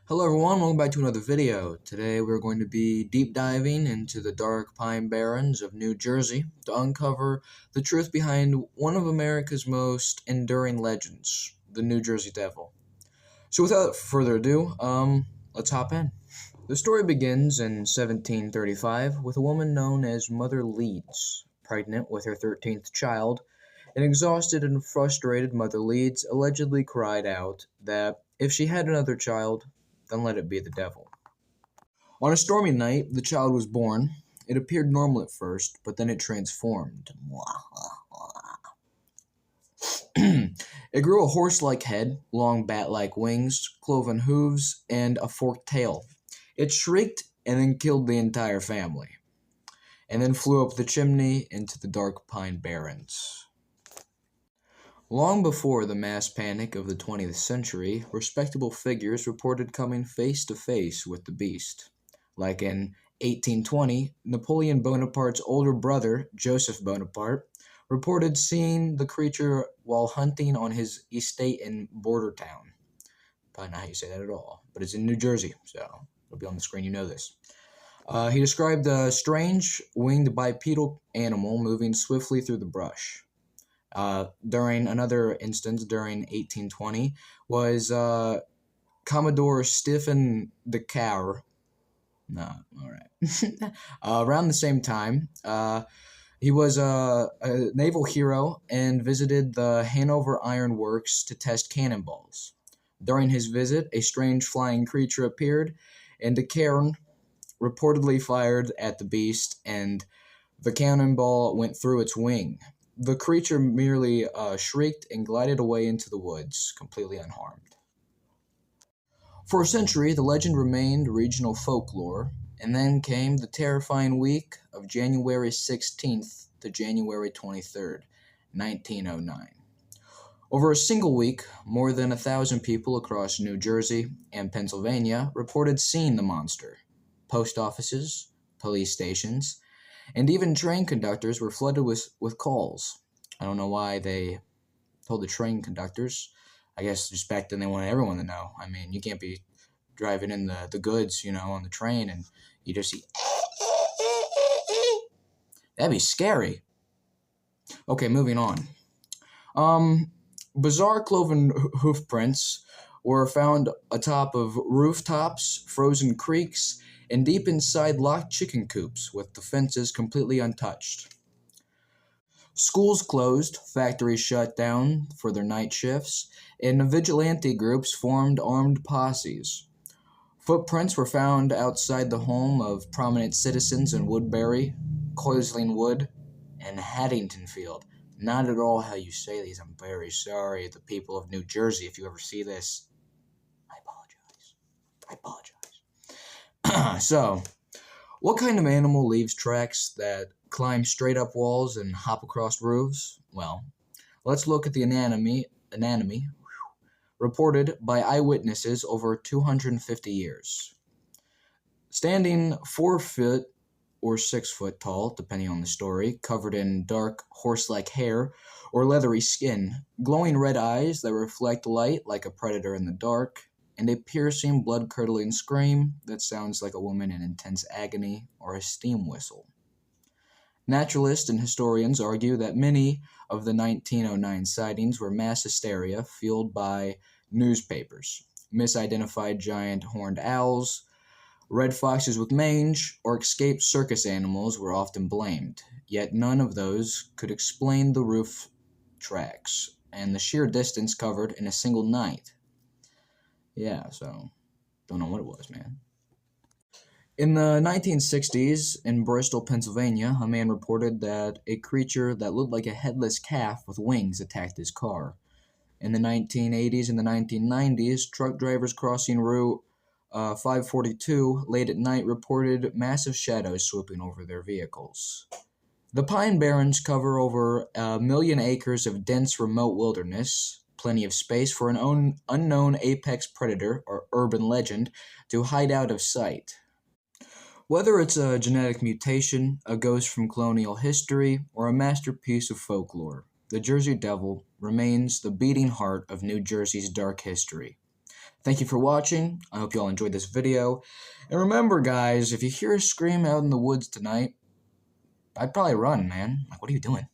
Hello everyone, welcome back to another video. Today we're going to be deep diving into the dark pine barrens of New Jersey to uncover the truth behind one of America's most enduring legends, the New Jersey Devil. So without further ado, let's hop in. The story begins in 1735 with a woman known as Mother Leeds, pregnant with her 13th child. An exhausted and frustrated Mother Leeds allegedly cried out that if she had another child, then let it be the devil. On a stormy night, the child was born. It appeared normal at first, but then it transformed. It grew a horse-like head, long bat-like wings, cloven hooves, and a forked tail. It shrieked and then killed the entire family, and then flew up the chimney into the dark pine barrens. Long before the mass panic of the 20th century, respectable figures reported coming face to face with the beast. Like in 1820, Napoleon Bonaparte's older brother, Joseph Bonaparte, reported seeing the creature while hunting on his estate in Bordertown. Probably not how you say that at all, but it's in New Jersey, so it'll be on the screen, you know this. He described a strange, winged bipedal animal moving swiftly through the brush. During another instance, during 1820, was Commodore Stephen Decatur. No, all right. Around the same time, he was a naval hero and visited the Hanover Iron Works to test cannonballs. During his visit, a strange flying creature appeared, and Decatur reportedly fired at the beast, and the cannonball went through its wing. The creature merely shrieked and glided away into the woods, completely unharmed. For a century, the legend remained regional folklore, and then came the terrifying week of January 16th to January 23rd, 1909. Over a single week, more than 1,000 people across New Jersey and Pennsylvania reported seeing the monster. Post offices, police stations, and even train conductors were flooded with calls. I don't know why they told the train conductors. I guess just back then they wanted everyone to know. I mean, you can't be driving in the goods, on the train, and you just see... That'd be scary. Okay, moving on. Bizarre cloven hoof prints were found atop of rooftops, frozen creeks, and deep inside locked chicken coops with the fences completely untouched. Schools closed, factories shut down for their night shifts, and vigilante groups formed armed posses. Footprints were found outside the home of prominent citizens in Woodbury, Coislingwood, and Haddingtonfield. Not at all how you say these. I'm very sorry, the people of New Jersey, if you ever see this. I apologize. So, what kind of animal leaves tracks that climb straight up walls and hop across roofs? Well, let's look at the anatomy reported by eyewitnesses over 250 years. Standing 4 foot or 6 foot tall, depending on the story, covered in dark horse-like hair or leathery skin, glowing red eyes that reflect light like a predator in the dark, and a piercing, blood-curdling scream that sounds like a woman in intense agony or a steam whistle. Naturalists and historians argue that many of the 1909 sightings were mass hysteria fueled by newspapers, misidentified giant horned owls, red foxes with mange, or escaped circus animals were often blamed, yet none of those could explain the roof tracks and the sheer distance covered in a single night. Yeah, so, don't know what it was, man. In the 1960s, in Bristol, Pennsylvania, a man reported that a creature that looked like a headless calf with wings attacked his car. In the 1980s and the 1990s, truck drivers crossing Route 542 late at night reported massive shadows swooping over their vehicles. The Pine Barrens cover over 1 million acres of dense remote wilderness, plenty of space for an unknown apex predator or urban legend to hide out of sight. Whether it's a genetic mutation, a ghost from colonial history, or a masterpiece of folklore, the Jersey Devil remains the beating heart of New Jersey's dark history. Thank you for watching. I hope you all enjoyed this video. And remember, guys, if you hear a scream out in the woods tonight, I'd probably run, man. Like, what are you doing?